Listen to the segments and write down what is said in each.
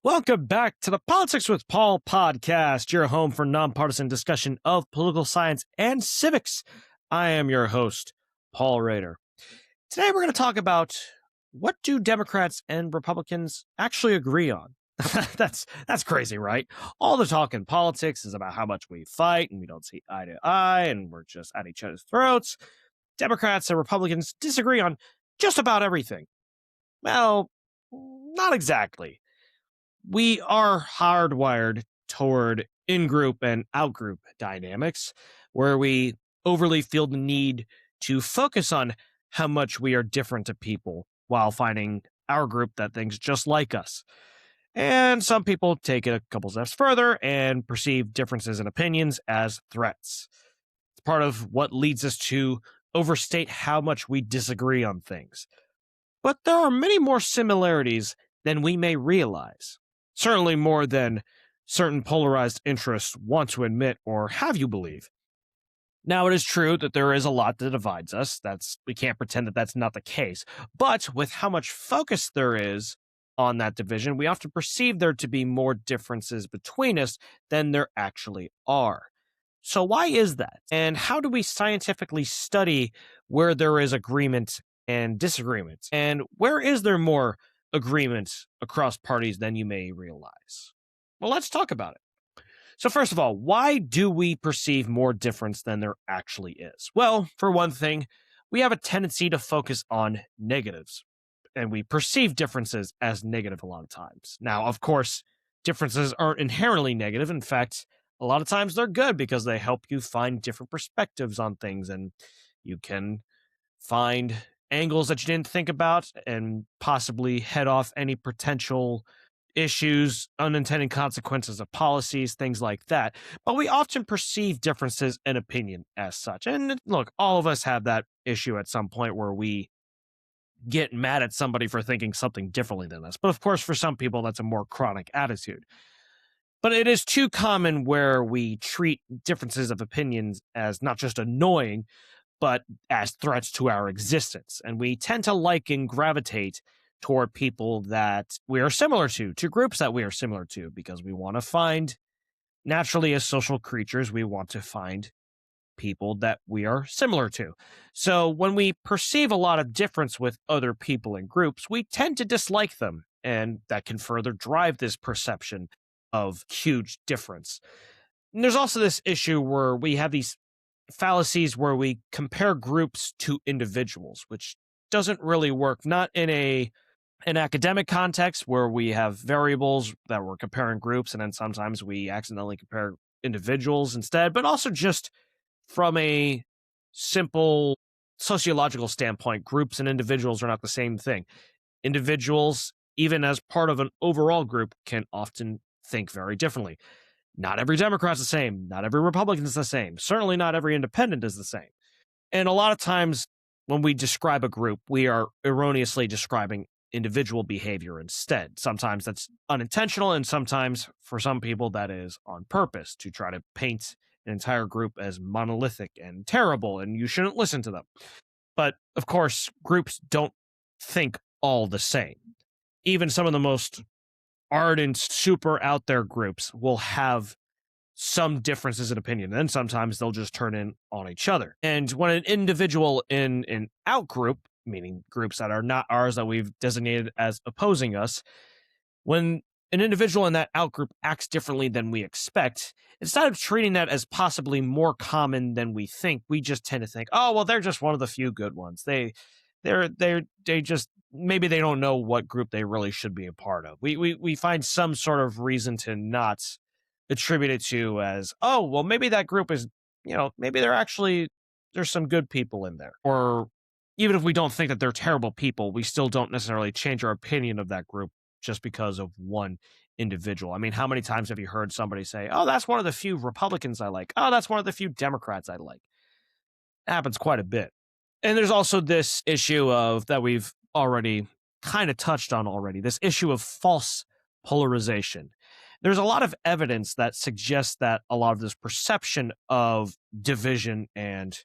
Welcome back to the Politics with Paul podcast, your home for nonpartisan discussion of political science and civics. I am your host, Paul Rader. Today we're going to talk about what do Democrats and Republicans actually agree on. That's crazy, right? All the talk in politics is about how much we fight and we don't see eye to eye and we're just at each other's throats. Democrats and Republicans disagree on just about everything. Well, not exactly. We are hardwired toward in-group and out-group dynamics, where we overly feel the need to focus on how much we are different to people while finding our group that thinks just like us. And some people take it a couple steps further and perceive differences in opinions as threats. It's part of what leads us to overstate how much we disagree on things. But there are many more similarities than we may realize. Certainly more than certain polarized interests want to admit or have you believe. Now, it is true that there is a lot that divides us. We can't pretend that that's not the case. But with how much focus there is on that division, we often perceive there to be more differences between us than there actually are. So why is that? And how do we scientifically study where there is agreement and disagreement? And where is there more agreement across parties than you may realize? Well, let's talk about it. So first of all, why do we perceive more difference than there actually is? Well, for one thing, we have a tendency to focus on negatives, and we perceive differences as negative a lot of times. Now, of course, differences aren't inherently negative. In fact, a lot of times they're good because they help you find different perspectives on things, and you can find angles that you didn't think about and possibly head off any potential issues, unintended consequences of policies, things like that. But we often perceive differences in opinion as such. And look, all of us have that issue at some point where we get mad at somebody for thinking something differently than us. But of course, for some people, that's a more chronic attitude. But it is too common where we treat differences of opinions as not just annoying, but as threats to our existence. And we tend to like and gravitate toward people that we are similar to groups that we are similar to, because we want to find, naturally as social creatures, we want to find people that we are similar to. So when we perceive a lot of difference with other people and groups, we tend to dislike them. And that can further drive this perception of huge difference. And there's also this issue where we have these fallacies where we compare groups to individuals, which doesn't really work, not in an academic context where we have variables that we're comparing groups and then sometimes we accidentally compare individuals instead, but also just from a simple sociological standpoint, groups and individuals are not the same thing. Individuals, even as part of an overall group, can often think very differently. Not every Democrat's the same. Not every Republican is the same. Certainly not every independent is the same. And a lot of times when we describe a group, we are erroneously describing individual behavior instead. Sometimes that's unintentional, and sometimes for some people that is on purpose, to try to paint an entire group as monolithic and terrible, and you shouldn't listen to them. But of course, groups don't think all the same. Even some of the most ardent, super out there groups will have some differences in opinion, and sometimes they'll just turn in on each other. And when an individual in an out group, meaning groups that are not ours that we've designated as opposing us, when an individual in that out group acts differently than we expect, instead of treating that as possibly more common than we think, we just tend to think, oh, well, they're just one of the few good ones. They just, maybe they don't know what group they really should be a part of. We find some sort of reason to not attribute it to as, oh, well, maybe that group is, maybe there's some good people in there. Or even if we don't think that they're terrible people, we still don't necessarily change our opinion of that group just because of one individual. I mean, how many times have you heard somebody say, oh, that's one of the few Republicans I like. Oh, that's one of the few Democrats I like. It happens quite a bit. And there's also this issue of that we've already kind of touched on already, this issue of false polarization. There's a lot of evidence that suggests that a lot of this perception of division and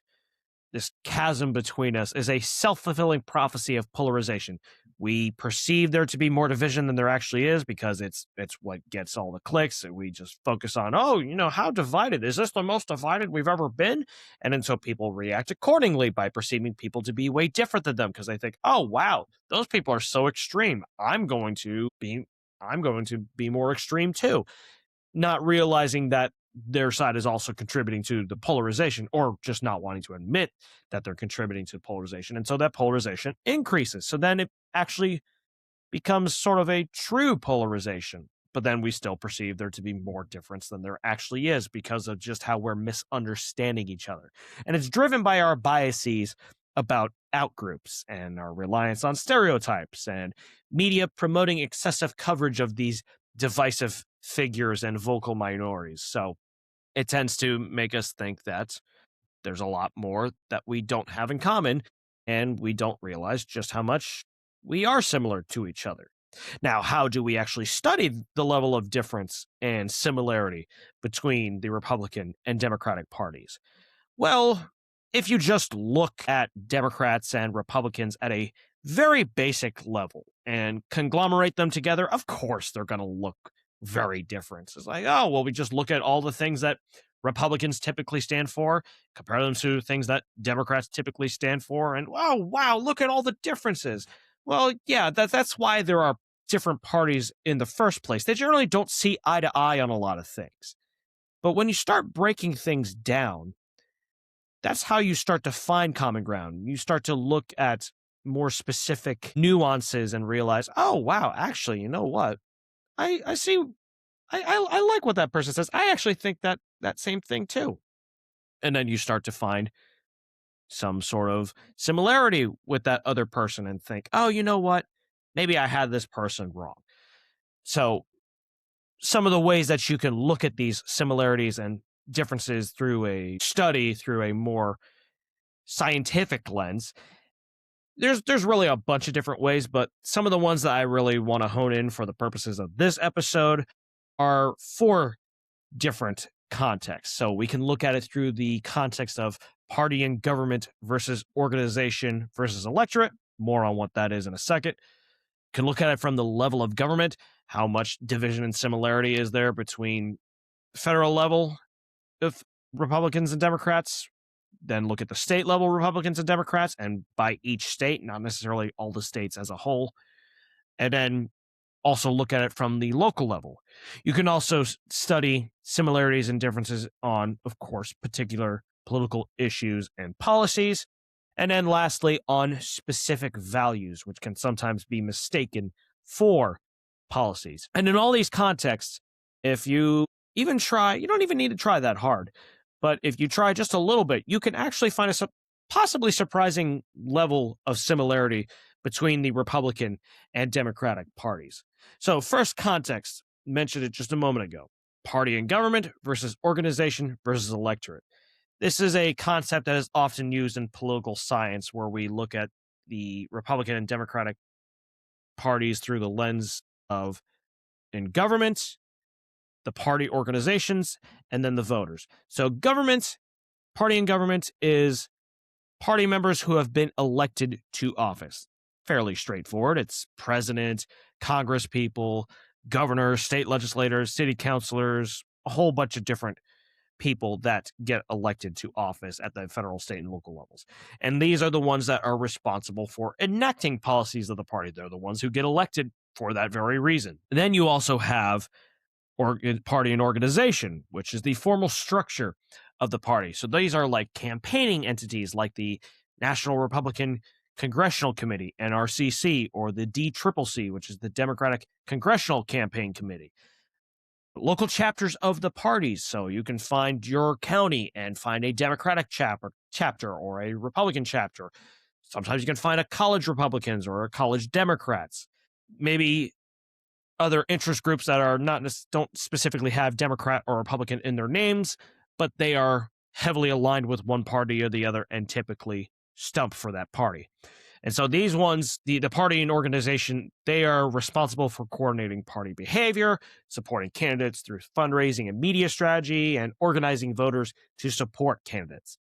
this chasm between us is a self-fulfilling prophecy of polarization. We perceive there to be more division than there actually is because it's what gets all the clicks. And we just focus on, oh, how divided? Is this the most divided we've ever been? And then so people react accordingly by perceiving people to be way different than them because they think, oh, wow, those people are so extreme. I'm going to be more extreme too. Not realizing that their side is also contributing to the polarization, or just not wanting to admit that they're contributing to polarization. And so that polarization increases. So then it actually becomes sort of a true polarization. But then we still perceive there to be more difference than there actually is because of just how we're misunderstanding each other. And it's driven by our biases about outgroups and our reliance on stereotypes and media promoting excessive coverage of these divisive figures and vocal minorities. So it tends to make us think that there's a lot more that we don't have in common, and we don't realize just how much we are similar to each other. Now, how do we actually study the level of difference and similarity between the Republican and Democratic parties? Well, if you just look at Democrats and Republicans at a very basic level and conglomerate them together, of course they're going to look very different. It's like, oh, well, we just look at all the things that Republicans typically stand for, compare them to things that Democrats typically stand for, and oh, wow, look at all the differences. Well, yeah, that's why there are different parties in the first place. They generally don't see eye to eye on a lot of things. But when you start breaking things down, that's how you start to find common ground. You start to look at more specific nuances and realize, oh, wow, actually, you know what? I see. I like what that person says. I actually think that same thing too. And then you start to find some sort of similarity with that other person and think, oh, you know what? Maybe I had this person wrong. So some of the ways that you can look at these similarities and differences through a study, through a more scientific lens, there's really a bunch of different ways, but some of the ones that I really want to hone in for the purposes of this episode are 4 different contexts. So we can look at it through the context of party and government versus organization versus electorate. More on what that is in a second. Can look at it from the level of government. How much division and similarity is there between federal level of Republicans and Democrats? Then look at the state level Republicans and Democrats, and by each state, not necessarily all the states as a whole. And then also look at it from the local level. You can also study similarities and differences on, of course, particular political issues and policies. And then lastly, on specific values, which can sometimes be mistaken for policies. And in all these contexts, if you even try, you don't even need to try that hard. But if you try just a little bit, you can actually find a possibly surprising level of similarity between the Republican and Democratic parties. So first context, mentioned it just a moment ago, party and government versus organization versus electorate. This is a concept that is often used in political science where we look at the Republican and Democratic parties through the lens of in government, the party organizations, and then the voters. So government, party and government is party members who have been elected to office. Fairly straightforward. It's president, Congress people, governors, state legislators, city councilors, a whole bunch of different people that get elected to office at the federal, state, and local levels. And these are the ones that are responsible for enacting policies of the party. They're the ones who get elected for that very reason. And then you also have party and organization, which is the formal structure of the party. So these are like campaigning entities like the National Republican Congressional Committee, NRCC, or the DCCC, which is the Democratic Congressional Campaign Committee. Local chapters of the parties, so you can find your county and find a Democratic chapter or a Republican chapter. Sometimes you can find a college Republicans or a college Democrats. Maybe other interest groups that are don't specifically have Democrat or Republican in their names, but they are heavily aligned with one party or the other and typically stump for that party. And so these ones, the party and organization, they are responsible for coordinating party behavior, supporting candidates through fundraising and media strategy, and organizing voters to support candidates.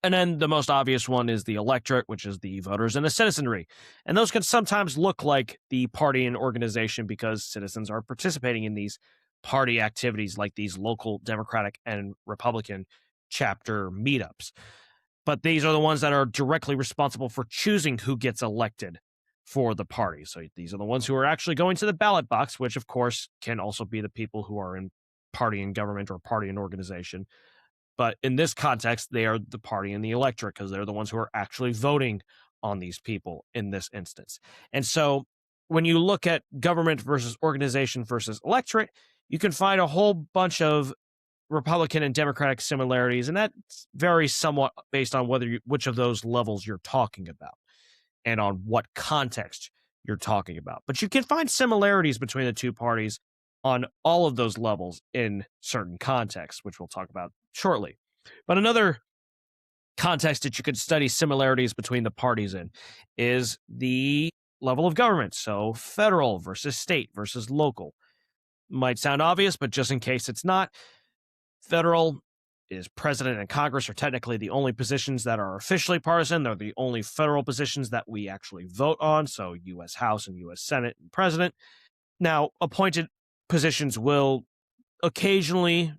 And then the most obvious one is the electorate, which is the voters and the citizenry. And those can sometimes look like the party and organization because citizens are participating in these party activities like these local Democratic and Republican chapter meetups. But these are the ones that are directly responsible for choosing who gets elected for the party. So these are the ones who are actually going to the ballot box, which of course can also be the people who are in party and government or party and organization. But in this context, they are the party and the electorate because they're the ones who are actually voting on these people in this instance. And so when you look at government versus organization versus electorate, you can find a whole bunch of Republican and Democratic similarities, and that varies somewhat based on which of those levels you're talking about and on what context you're talking about. But you can find similarities between the two parties on all of those levels in certain contexts, which we'll talk about shortly. But another context that you could study similarities between the parties in is the level of government. So federal versus state versus local. Might sound obvious, but just in case it's not, federal is president and Congress are technically the only positions that are officially partisan. They're the only federal positions that we actually vote on. So U.S. House and U.S. Senate and president. Now, appointed positions will occasionally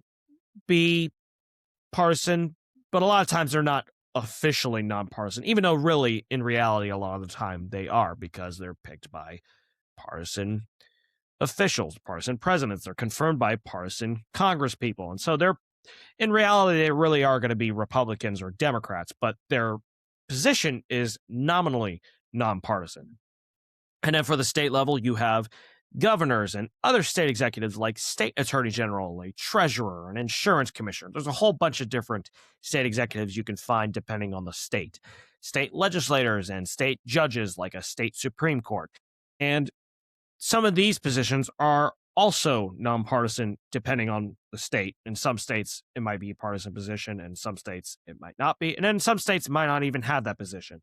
be partisan, but a lot of times they're not officially nonpartisan, even though really in reality a lot of the time they are because they're picked by partisan officials, partisan presidents. They're confirmed by partisan Congress people. And so they're in reality, they really are going to be Republicans or Democrats, but their position is nominally nonpartisan. And then for the state level, you have governors and other state executives like state attorney general, a treasurer, an insurance commissioner. There's a whole bunch of different state executives you can find depending on the state. State legislators and state judges like a state Supreme Court. And some of these positions are also nonpartisan depending on the state. In some states, it might be a partisan position, and some states, it might not be. And then some states might not even have that position.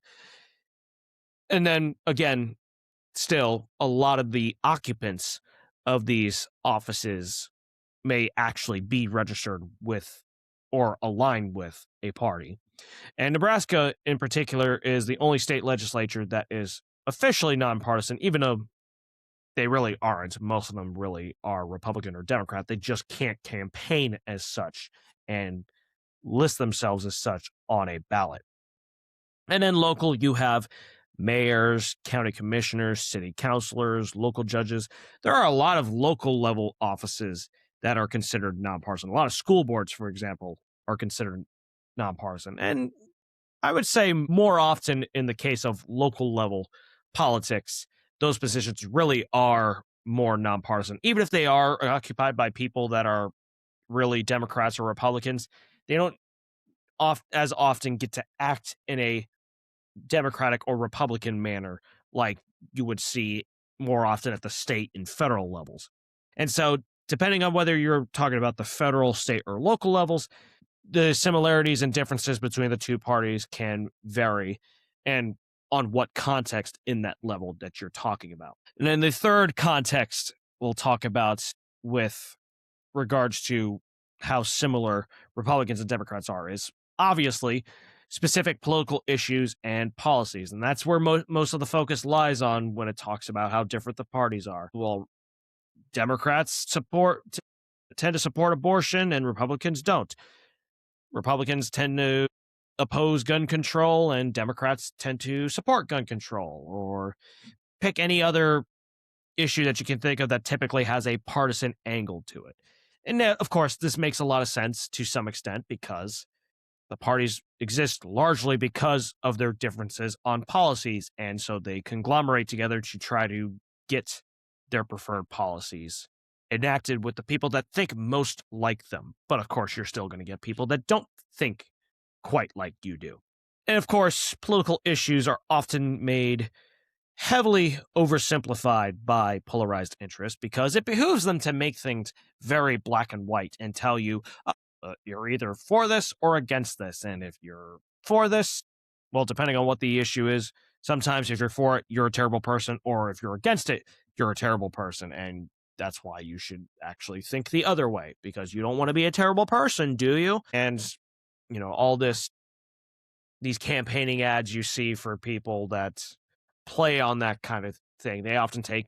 And then again, still, a lot of the occupants of these offices may actually be registered with or aligned with a party. And Nebraska, in particular, is the only state legislature that is officially nonpartisan, even though they really aren't. Most of them really are Republican or Democrat. They just can't campaign as such and list themselves as such on a ballot. And then local, you have mayors, county commissioners, city councilors, local judges. There are a lot of local level offices that are considered nonpartisan. A lot of school boards, for example, are considered nonpartisan. And I would say more often in the case of local level politics, those positions really are more nonpartisan. Even if they are occupied by people that are really Democrats or Republicans, they don't as often get to act in a Democratic or Republican manner like you would see more often at the state and federal levels. And so, depending on whether you're talking about the federal, state, or local levels, the similarities and differences between the two parties can vary and on what context in that level that you're talking about. And then the third context we'll talk about with regards to how similar Republicans and Democrats are is obviously specific political issues and policies. And that's where most of the focus lies on when it talks about how different the parties are. Well, Democrats tend to support abortion and Republicans don't. Republicans tend to oppose gun control and Democrats tend to support gun control, or pick any other issue that you can think of that typically has a partisan angle to it. And of course, this makes a lot of sense to some extent because the parties exist largely because of their differences on policies, and so they conglomerate together to try to get their preferred policies enacted with the people that think most like them. But of course, you're still going to get people that don't think quite like you do. And of course, political issues are often made heavily oversimplified by polarized interests because it behooves them to make things very black and white and tell you, you're either for this or against this. And if you're for this, well, depending on what the issue is, sometimes if you're for it, you're a terrible person, or if you're against it, you're a terrible person. And that's why you should actually think the other way, because you don't want to be a terrible person, do you? And, all this these campaigning ads you see for people that play on that kind of thing. They often take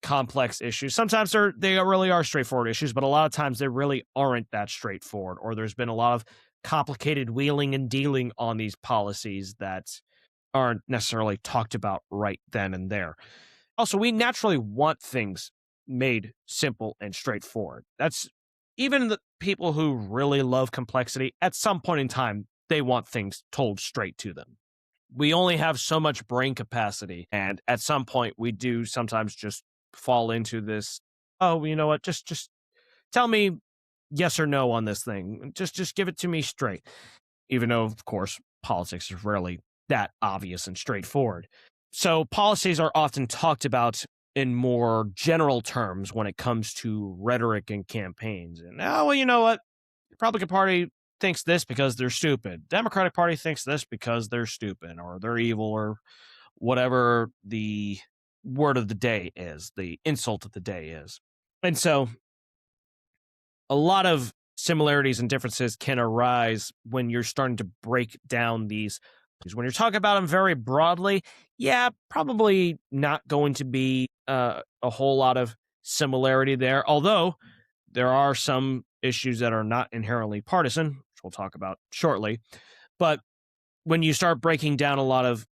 complex issues. Sometimes they really are straightforward issues, but a lot of times they really aren't that straightforward, or there's been a lot of complicated wheeling and dealing on these policies that aren't necessarily talked about right then and there. Also, we naturally want things made simple and straightforward. That's even the people who really love complexity, at some point in time, they want things told straight to them. We only have so much brain capacity, and at some point we do sometimes just fall into this, oh, you know what, just tell me yes or no on this thing. Just give it to me straight. Even though, of course, politics is rarely that obvious and straightforward. So policies are often talked about in more general terms when it comes to rhetoric and campaigns. And, oh, well, you know what? Republican Party thinks this because they're stupid. Democratic Party thinks this because they're stupid or they're evil or whatever the word of the day is, the insult of the day is. And so a lot of similarities and differences can arise when you're starting to break down these. When you're talking about them very broadly, yeah, probably not going to be a whole lot of similarity there. Although there are some issues that are not inherently partisan, which we'll talk about shortly. But when you start breaking down a lot of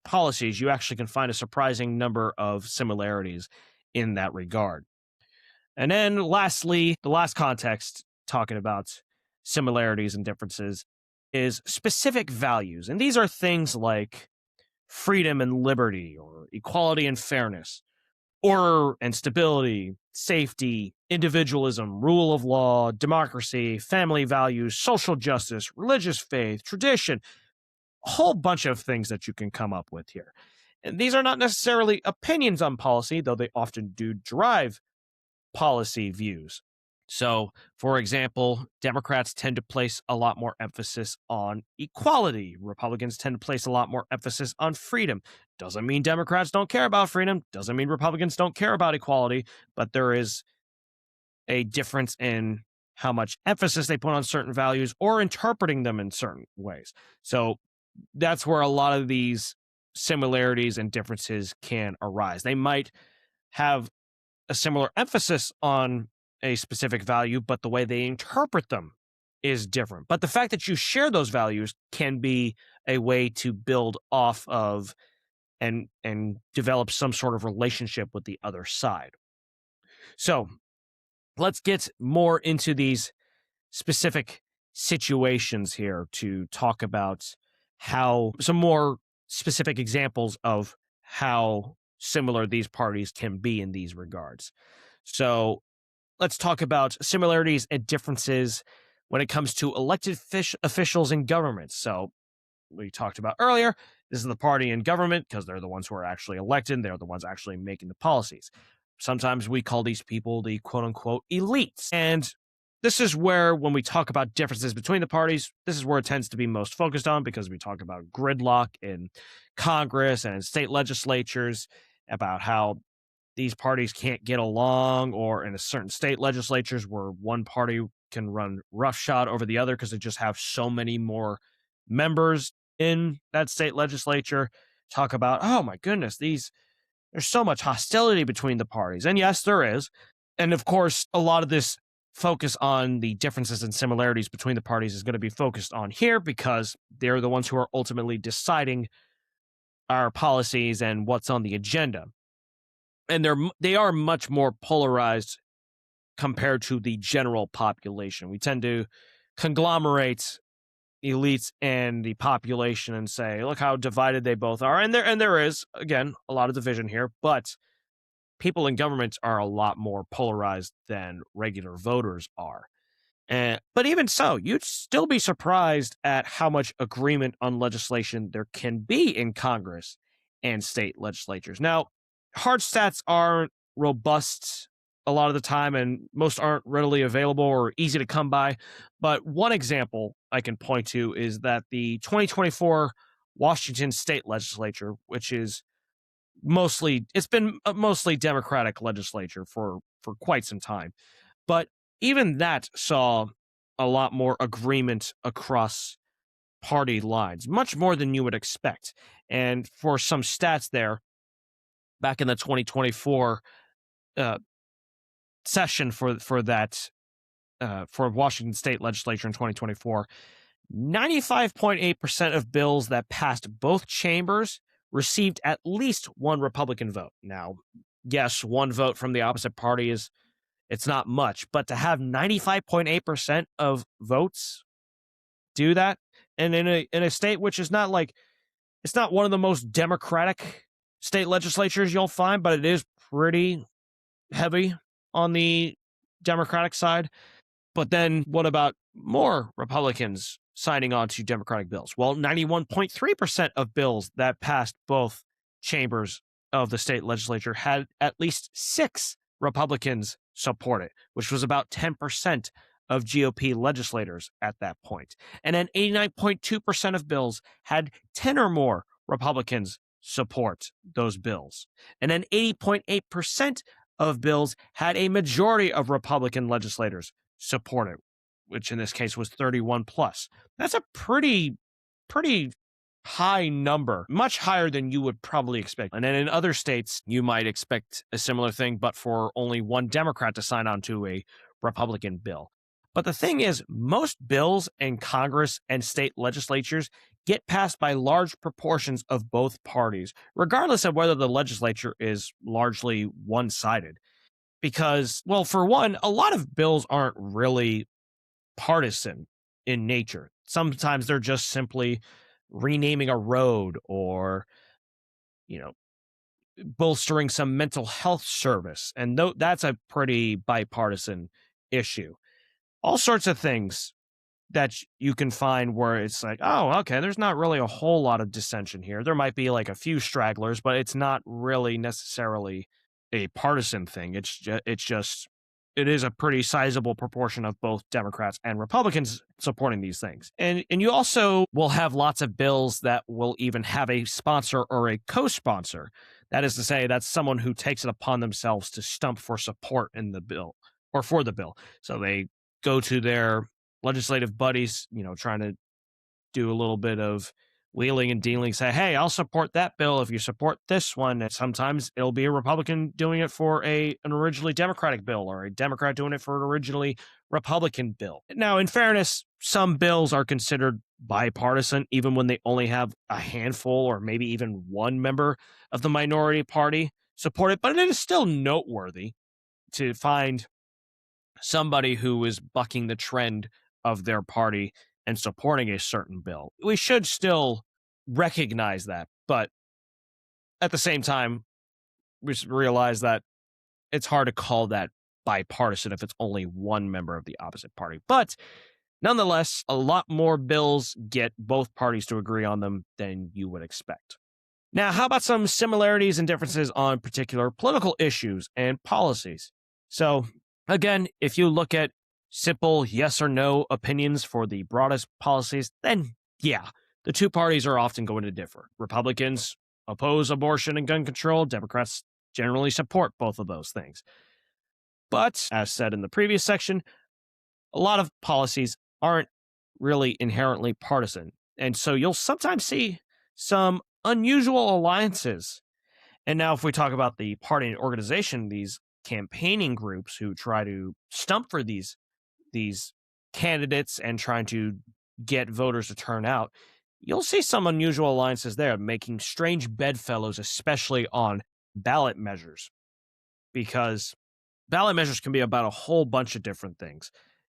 policies, you actually can find a surprising number of similarities in that regard. And then lastly, the last context talking about similarities and differences is specific values. And these are things like freedom and liberty, or equality and fairness, order and stability, safety, individualism, rule of law, democracy, family values, social justice, religious faith, tradition, a whole bunch of things that you can come up with here. And these are not necessarily opinions on policy, though they often do drive policy views. So, for example, Democrats tend to place a lot more emphasis on equality. Republicans tend to place a lot more emphasis on freedom. Doesn't mean Democrats don't care about freedom. Doesn't mean Republicans don't care about equality. But there is a difference in how much emphasis they put on certain values or interpreting them in certain ways. So that's where a lot of these similarities and differences can arise. They might have a similar emphasis on a specific value, but the way they interpret them is different. But the fact that you share those values can be a way to build off of and develop some sort of relationship with the other side. So let's get more into these specific situations here to talk about how some more specific examples of how similar these parties can be in these regards. So let's talk about similarities and differences when it comes to elected officials in government. So we talked about earlier, this is the party in government because they're the ones who are actually elected. They're the ones actually making the policies. Sometimes we call these people the quote unquote elites. And this is where, when we talk about differences between the parties, this is where it tends to be most focused on, because we talk about gridlock in Congress and in state legislatures, about how these parties can't get along, or in a certain state legislatures where one party can run roughshod over the other because they just have so many more members in that state legislature. Talk about, oh my goodness, there's so much hostility between the parties. And yes, there is. And of course, a lot of this focus on the differences and similarities between the parties is going to be focused on here because they're the ones who are ultimately deciding our policies and what's on the agenda. And they are much more polarized compared to the general population. We tend to conglomerate elites and the population and say, look how divided they both are. And there is, again, a lot of division here, but people in government are a lot more polarized than regular voters are. But even so, you'd still be surprised at how much agreement on legislation there can be in Congress and state legislatures. Now, hard stats aren't robust a lot of the time, and most aren't readily available or easy to come by. But one example I can point to is that the 2024 Washington state legislature, which is it's been a mostly Democratic legislature for quite some time. But even that saw a lot more agreement across party lines, much more than you would expect. And for some stats there, back in the 2024 session for that for Washington State Legislature in 2024, 95.8% of bills that passed both chambers received at least one Republican vote. Now, yes, one vote from the opposite party it's not much, but to have 95.8% of votes do that, and in a state which is not like, it's not one of the most democratic state legislatures you'll find, but it is pretty heavy on the Democratic side. But then what about more Republicans signing on to Democratic bills? Well, 91.3% of bills that passed both chambers of the state legislature had at least 6 Republicans support it, which was about 10% of GOP legislators at that point. And then 89.2% of bills had 10 or more Republicans support those bills. And then 80.8% of bills had a majority of Republican legislators support it, which in this case was 31 plus. That's a pretty high number, much higher than you would probably expect. And then in other states, you might expect a similar thing, but for only one Democrat to sign on to a Republican bill. But the thing is, most bills in Congress and state legislatures get passed by large proportions of both parties, regardless of whether the legislature is largely one-sided. Because, well, for one, a lot of bills aren't really partisan in nature. Sometimes they're just simply renaming a road or, bolstering some mental health service. And that's a pretty bipartisan issue. All sorts of things that you can find where it's like, oh, okay, there's not really a whole lot of dissension here. There might be like a few stragglers, but it's not really necessarily a partisan thing. It is a pretty sizable proportion of both Democrats and Republicans supporting these things. And you also will have lots of bills that will even have a sponsor or a co-sponsor. That is to say, that's someone who takes it upon themselves to stump for support in the bill or for the bill. So they go to their legislative buddies, trying to do a little bit of wheeling and dealing, say, hey, I'll support that bill if you support this one. And sometimes it'll be a Republican doing it for an originally Democratic bill, or a Democrat doing it for an originally Republican bill. Now, in fairness, some bills are considered bipartisan, even when they only have a handful or maybe even one member of the minority party support it. But it is still noteworthy to find somebody who is bucking the trend of their party and supporting a certain bill. We should still recognize that, but at the same time, we should realize that it's hard to call that bipartisan if it's only one member of the opposite party. But nonetheless, a lot more bills get both parties to agree on them than you would expect. Now, how about some similarities and differences on particular political issues and policies? So, again, if you look at simple yes or no opinions for the broadest policies, then yeah, the two parties are often going to differ. Republicans oppose abortion and gun control. Democrats generally support both of those things. But, as said in the previous section, a lot of policies aren't really inherently partisan. And so you'll sometimes see some unusual alliances. And now if we talk about the party and organization, these campaigning groups who try to stump for these candidates and trying to get voters to turn out, you'll see some unusual alliances there, making strange bedfellows, especially on ballot measures, because ballot measures can be about a whole bunch of different things,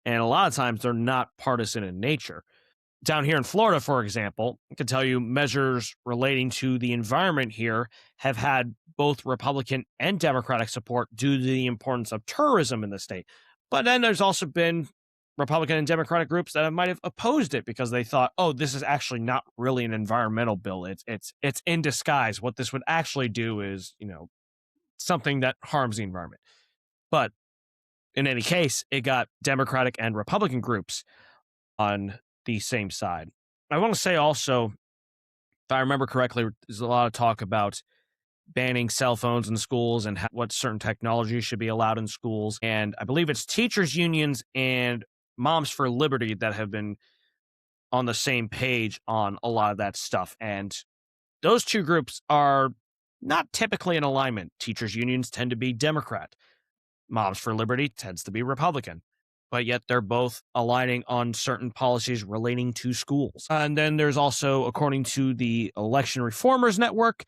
and a lot of times they're not partisan in nature. Down here in Florida, for example, I can tell you measures relating to the environment here have had both Republican and Democratic support due to the importance of tourism in the state. But then there's also been Republican and Democratic groups that might have opposed it because they thought, oh, this is actually not really an environmental bill. It's in disguise. What this would actually do is, something that harms the environment. But in any case, it got Democratic and Republican groups on the same side. I want to say also, if I remember correctly, there's a lot of talk about banning cell phones in schools and what certain technology should be allowed in schools. And I believe it's teachers unions and Moms for Liberty that have been on the same page on a lot of that stuff. And those two groups are not typically in alignment. Teachers' unions tend to be Democrat. Moms for Liberty tends to be Republican. But yet they're both aligning on certain policies relating to schools. And then there's also, according to the Election Reformers Network,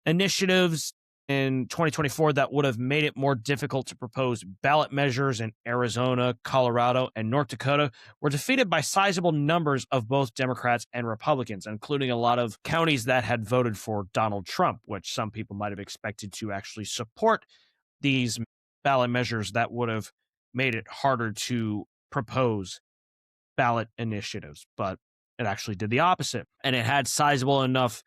initiatives in 2024 that would have made it more difficult to propose ballot measures in Arizona, Colorado, and North Dakota were defeated by sizable numbers of both Democrats and Republicans, including a lot of counties that had voted for Donald Trump, which some people might have expected to actually support these ballot measures that would have made it harder to propose ballot initiatives. But it actually did the opposite. And it had sizable enough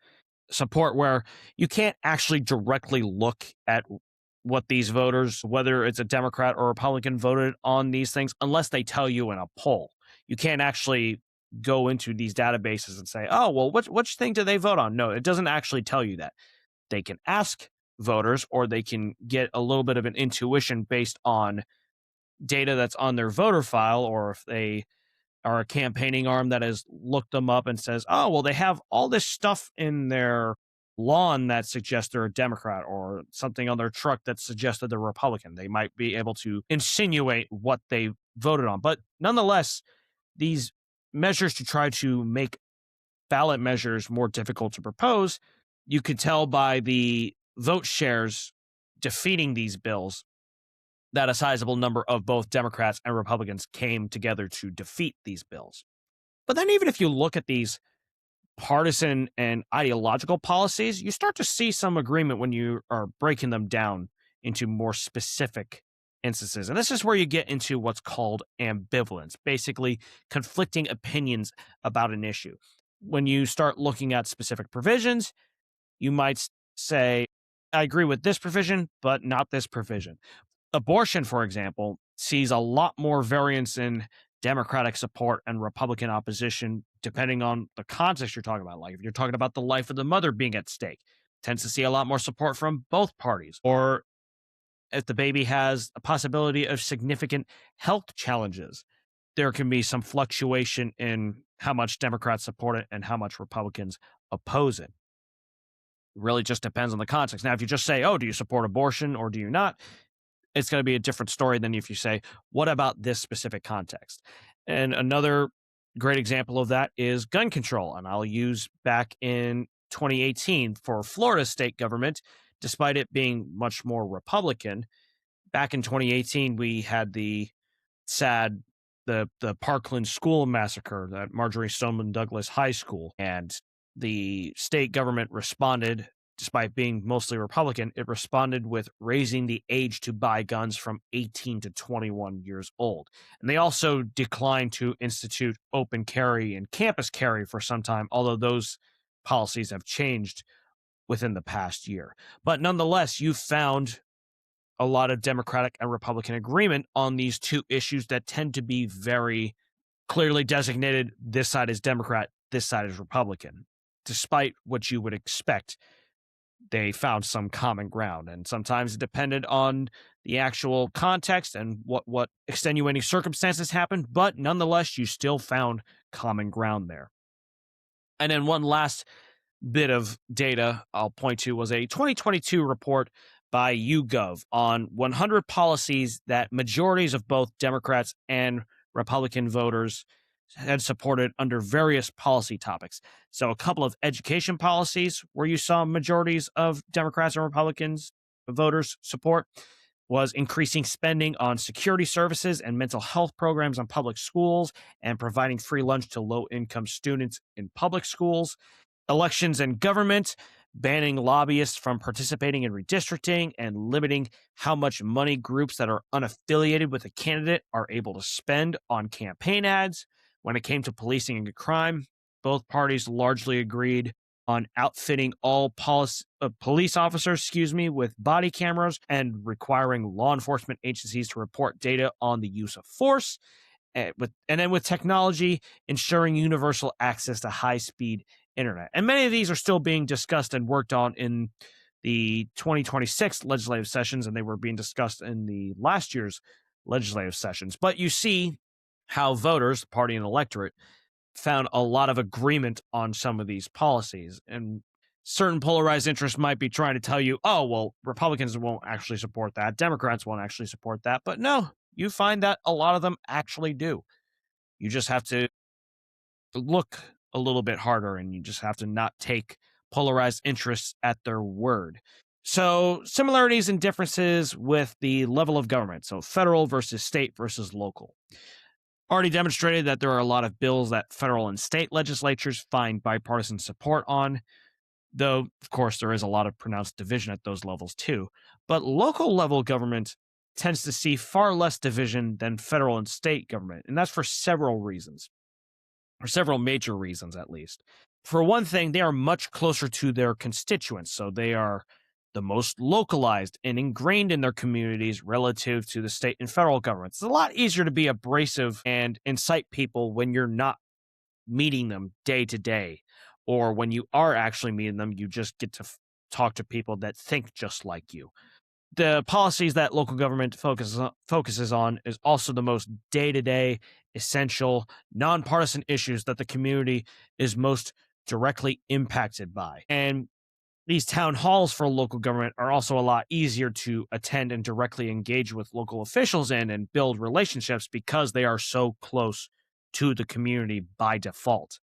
support where you can't actually directly look at what these voters, whether it's a Democrat or Republican, voted on these things unless they tell you in a poll. You can't actually go into these databases and say, oh, well, which thing did they vote on? No, it doesn't actually tell you that. They can ask voters, or they can get a little bit of an intuition based on data that's on their voter file, or if they are a campaigning arm that has looked them up and says, oh, well, they have all this stuff in their lawn that suggests they're a Democrat, or something on their truck that suggests that they're Republican. They might be able to insinuate what they voted on. But nonetheless, these measures to try to make ballot measures more difficult to propose, you could tell by the vote shares defeating these bills that a sizable number of both Democrats and Republicans came together to defeat these bills. But then even if you look at these partisan and ideological policies, you start to see some agreement when you are breaking them down into more specific instances. And this is where you get into what's called ambivalence, basically conflicting opinions about an issue. When you start looking at specific provisions, you might say, I agree with this provision, but not this provision. Abortion, for example, sees a lot more variance in Democratic support and Republican opposition, depending on the context you're talking about. Like if you're talking about the life of the mother being at stake, tends to see a lot more support from both parties. Or if the baby has a possibility of significant health challenges, there can be some fluctuation in how much Democrats support it and how much Republicans oppose it. It really just depends on the context. Now, if you just say, oh, do you support abortion or do you not? It's going to be a different story than if you say, what about this specific context? And another great example of that is gun control. And I'll use back in 2018 for Florida state government, despite it being much more Republican. Back in 2018, we had the sad, the Parkland school massacre at Marjorie Stoneman Douglas High School. And the state government responded. Despite being mostly Republican, it responded with raising the age to buy guns from 18 to 21 years old. And they also declined to institute open carry and campus carry for some time, although those policies have changed within the past year. But nonetheless, you found a lot of Democratic and Republican agreement on these two issues that tend to be very clearly designated. This side is Democrat, this side is Republican. Despite what you would expect, they found some common ground, and sometimes it depended on the actual context and what extenuating circumstances happened, but nonetheless, you still found common ground there. And then one last bit of data I'll point to was a 2022 report by YouGov on 100 policies that majorities of both Democrats and Republican voters had supported under various policy topics. So a couple of education policies where you saw majorities of Democrats and Republicans voters support was increasing spending on security services and mental health programs on public schools and providing free lunch to low-income students in public schools. Elections and government, banning lobbyists from participating in redistricting and limiting how much money groups that are unaffiliated with a candidate are able to spend on campaign ads. When it came to policing and crime, both parties largely agreed on outfitting all police officers, with body cameras and requiring law enforcement agencies to report data on the use of force. And then with technology, ensuring universal access to high-speed internet. And many of these are still being discussed and worked on in the 2026 legislative sessions, and they were being discussed in the last year's legislative sessions. But you see how voters, the party and electorate, found a lot of agreement on some of these policies. And certain polarized interests might be trying to tell you, oh, well, Republicans won't actually support that. Democrats won't actually support that. But no, you find that a lot of them actually do. You just have to look a little bit harder, and you just have to not take polarized interests at their word. So, similarities and differences with the level of government. So, federal versus state versus local. Already demonstrated that there are a lot of bills that federal and state legislatures find bipartisan support on, though, of course, there is a lot of pronounced division at those levels too. But local level government tends to see far less division than federal and state government, and that's for several reasons, or several major reasons at least. For one thing, they are much closer to their constituents, so they are the most localized and ingrained in their communities relative to the state and federal governments. It's a lot easier to be abrasive and incite people when you're not meeting them day to day, or when you are actually meeting them, you just get to talk to people that think just like you. The policies that local government focuses on is also the most day-to-day, essential, nonpartisan issues that the community is most directly impacted by. And these town halls for local government are also a lot easier to attend and directly engage with local officials in and build relationships because they are so close to the community by default.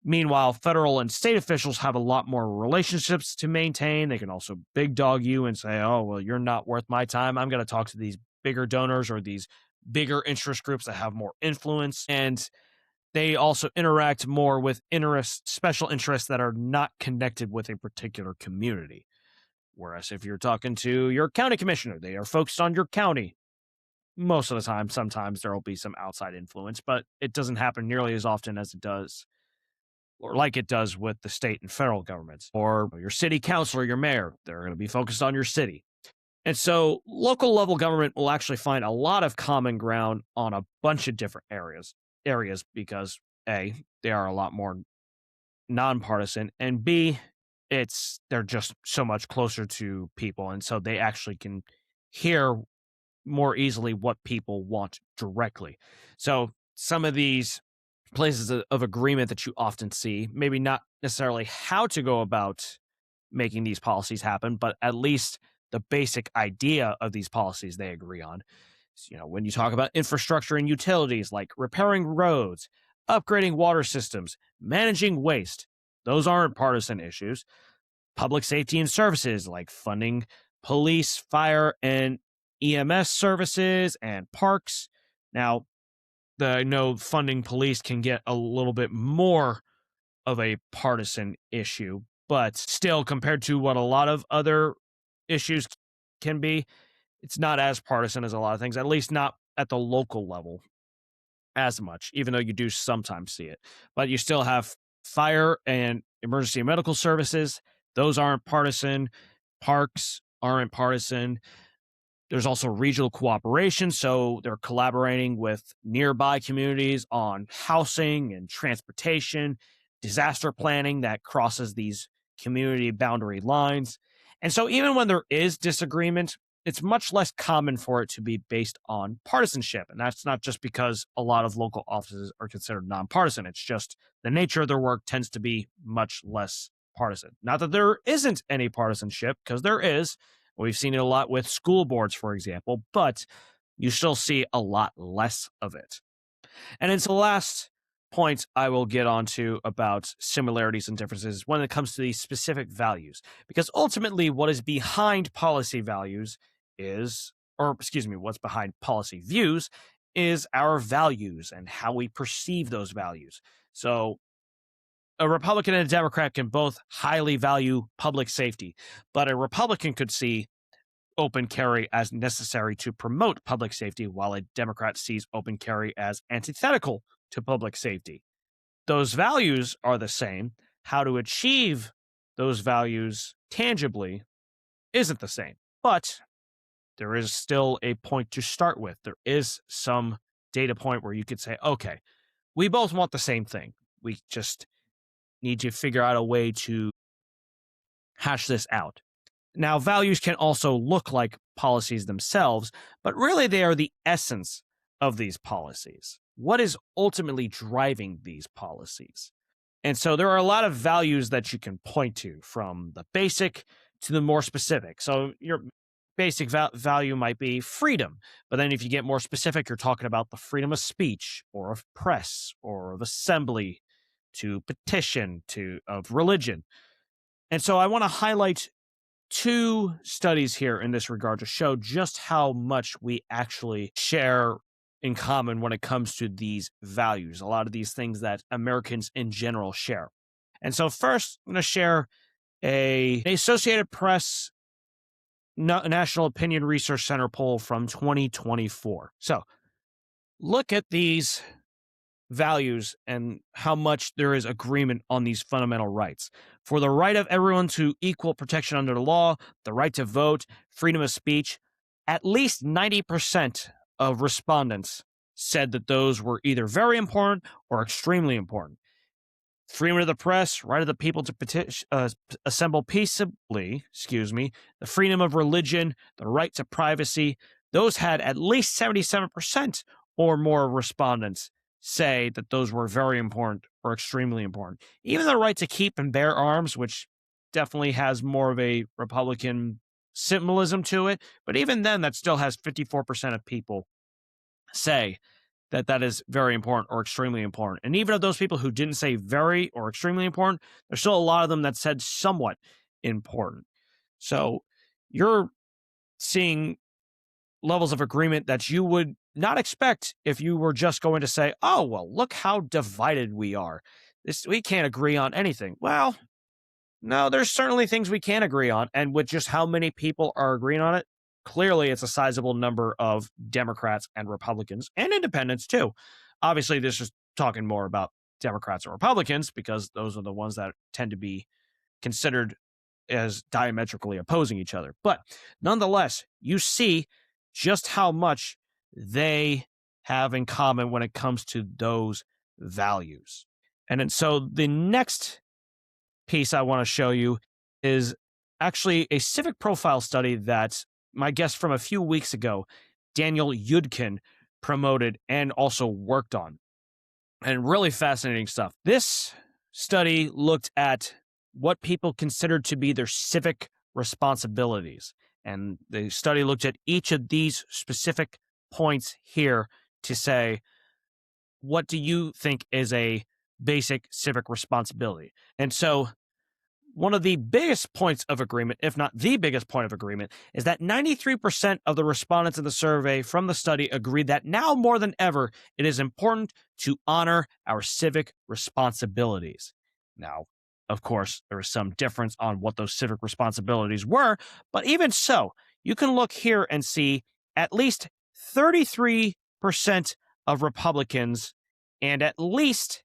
Meanwhile, federal and state officials have a lot more relationships to maintain. They can also big dog you and say, oh, well, you're not worth my time. I'm going to talk to these bigger donors or these bigger interest groups that have more influence. And they also interact more with special interests that are not connected with a particular community. Whereas if you're talking to your county commissioner, they are focused on your county. Most of the time, sometimes there will be some outside influence, but it doesn't happen nearly as often as it does, or like it does with the state and federal governments, or your city councilor, your mayor. They're going to be focused on your city. And so local level government will actually find a lot of common ground on a bunch of different areas because A, they are a lot more nonpartisan, and B, they're just so much closer to people, and so they actually can hear more easily what people want directly. So some of these places of agreement that you often see, maybe not necessarily how to go about making these policies happen, but at least the basic idea of these policies they agree on. So, when you talk about infrastructure and utilities like repairing roads, upgrading water systems, managing waste, those aren't partisan issues. Public safety and services like funding police, fire, and EMS services and parks. Now, I know funding police can get a little bit more of a partisan issue, but still, compared to what a lot of other issues can be, it's not as partisan as a lot of things, at least not at the local level as much, even though you do sometimes see it. But you still have fire and emergency medical services. Those aren't partisan. Parks aren't partisan. There's also regional cooperation, so they're collaborating with nearby communities on housing and transportation, disaster planning that crosses these community boundary lines. And so even when there is disagreement, it's much less common for it to be based on partisanship. And that's not just because a lot of local offices are considered nonpartisan. It's just the nature of their work tends to be much less partisan. Not that there isn't any partisanship, because there is. We've seen it a lot with school boards, for example, but you still see a lot less of it. And it's the last point I will get onto about similarities and differences when it comes to these specific values. Because ultimately, what is behind policy values what's behind policy views is our values and how we perceive those values. So a Republican and a Democrat can both highly value public safety, but a Republican could see open carry as necessary to promote public safety, while a Democrat sees open carry as antithetical to public safety. Those values are the same. How to achieve those values tangibly isn't the same, but there is still a point to start with. There is some data point where you could say, okay, we both want the same thing. We just need to figure out a way to hash this out. Now, values can also look like policies themselves, but really they are the essence of these policies. what is ultimately driving these policies. And so there are a lot of values that you can point to, from the basic to the more specific. So your basic value might be freedom. But then if you get more specific, you're talking about the freedom of speech or of press or of assembly, to petition, to of religion. And so I want to highlight two studies here in this regard to show just how much we actually share in common when it comes to these values, a lot of these things that Americans in general share. And so first, I'm going to share an Associated Press National Opinion Research Center poll from 2024. So look at these values and how much there is agreement on these fundamental rights. For the right of everyone to equal protection under the law, the right to vote, freedom of speech, at least 90% of respondents said that those were either very important or extremely important. Freedom of the press, right of the people to assemble peaceably, the freedom of religion, the right to privacy, those had at least 77% or more respondents say that those were very important or extremely important. Even the right to keep and bear arms, which definitely has more of a Republican symbolism to it, but even then, that still has 54% of people say that that is very important or extremely important. And even of those people who didn't say very or extremely important, there's still a lot of them that said somewhat important. So you're seeing levels of agreement that you would not expect if you were just going to say, oh, well, look how divided we are. We can't agree on anything. Well, no, there's certainly things we can agree on. And with just how many people are agreeing on it, clearly it's a sizable number of Democrats and Republicans and independents too. Obviously, this is talking more about Democrats and Republicans because those are the ones that tend to be considered as diametrically opposing each other. But nonetheless, you see just how much they have in common when it comes to those values. And so the next piece I want to show you is actually a civic profile study that my guest from a few weeks ago, Daniel Yudkin, promoted and also worked on. And really fascinating stuff. This study looked at what people considered to be their civic responsibilities. And the study looked at each of these specific points here to say, what do you think is a basic civic responsibility? And so one of the biggest points of agreement, if not the biggest point of agreement, is that 93% of the respondents in the survey from the study agreed that now more than ever, it is important to honor our civic responsibilities. Now, of course, there is some difference on what those civic responsibilities were, but even so, you can look here and see at least 33% of Republicans and at least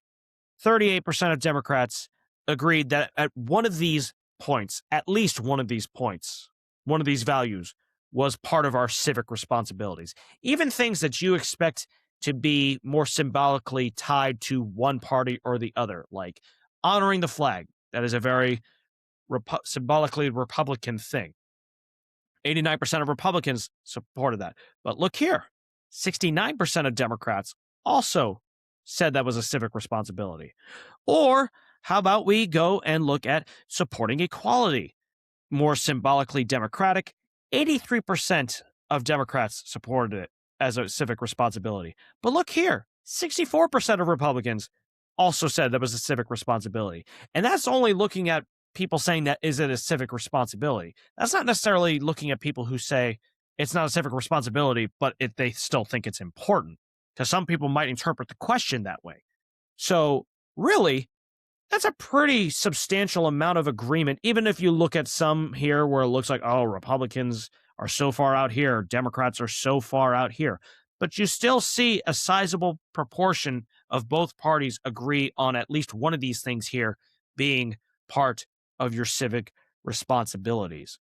38% of Democrats agreed that at one of these points, at least one of these points, one of these values was part of our civic responsibilities. Even things that you expect to be more symbolically tied to one party or the other, like honoring the flag. That is a very symbolically Republican thing. 89% of Republicans supported that. But look here, 69% of Democrats also said that was a civic responsibility. Or how about we go and look at supporting equality? More symbolically Democratic, 83% of Democrats supported it as a civic responsibility. But look here, 64% of Republicans also said that was a civic responsibility. And that's only looking at people saying that is it a civic responsibility. That's not necessarily looking at people who say it's not a civic responsibility, but they still think it's important. Because some people might interpret the question that way. So really, that's a pretty substantial amount of agreement, even if you look at some here where it looks like, oh, Republicans are so far out here, Democrats are so far out here. But you still see a sizable proportion of both parties agree on at least one of these things here being part of your civic responsibilities.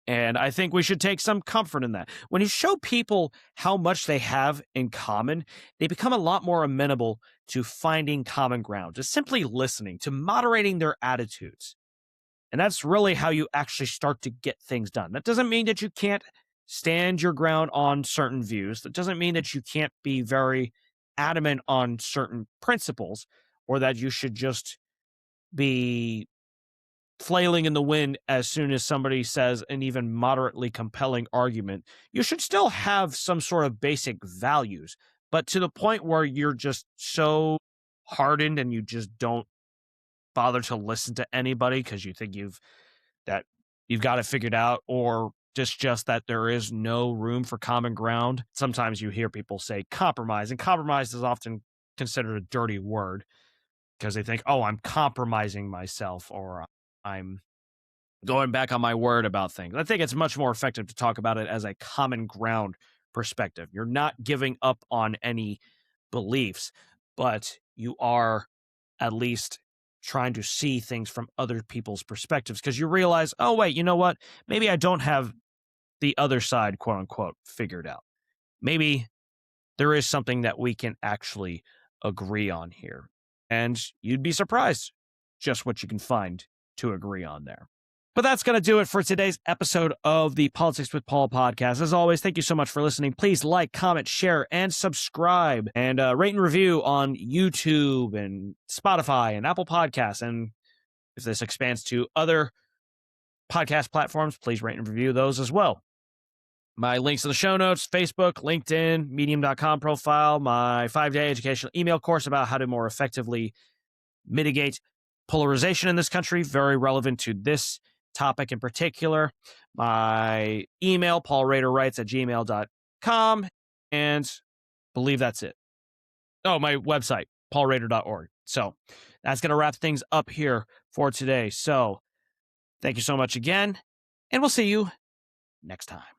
And I think we should take some comfort in that. When you show people how much they have in common, they become a lot more amenable to finding common ground, to simply listening, to moderating their attitudes. And that's really how you actually start to get things done. That doesn't mean that you can't stand your ground on certain views. That doesn't mean that you can't be very adamant on certain principles, or that you should just be flailing in the wind as soon as somebody says an even moderately compelling argument. You should still have some sort of basic values, but to the point where you're just so hardened and you just don't bother to listen to anybody because you think you've got it figured out, or just that there is no room for common ground. Sometimes you hear people say compromise, and compromise is often considered a dirty word because they think, oh, I'm compromising myself, or I'm going back on my word about things. I think it's much more effective to talk about it as a common ground perspective. You're not giving up on any beliefs, but you are at least trying to see things from other people's perspectives, because you realize, oh, wait, you know what? Maybe I don't have the other side, quote unquote, figured out. Maybe there is something that we can actually agree on here. And you'd be surprised just what you can find to agree on there. But that's going to do it for today's episode of the Politics with Paul podcast. As always, thank you so much for listening. Please like, comment, share, and subscribe, and rate and review on YouTube and Spotify and Apple Podcasts. And if this expands to other podcast platforms, please rate and review those as well. My links in the show notes: Facebook, LinkedIn, Medium.com profile, my 5-day educational email course about how to more effectively mitigate polarization in this country, very relevant to this topic in particular. My email, paulraderwrites@gmail.com, and I believe that's it. Oh, my website, paulrader.org. So that's going to wrap things up here for today. So thank you so much again, and we'll see you next time.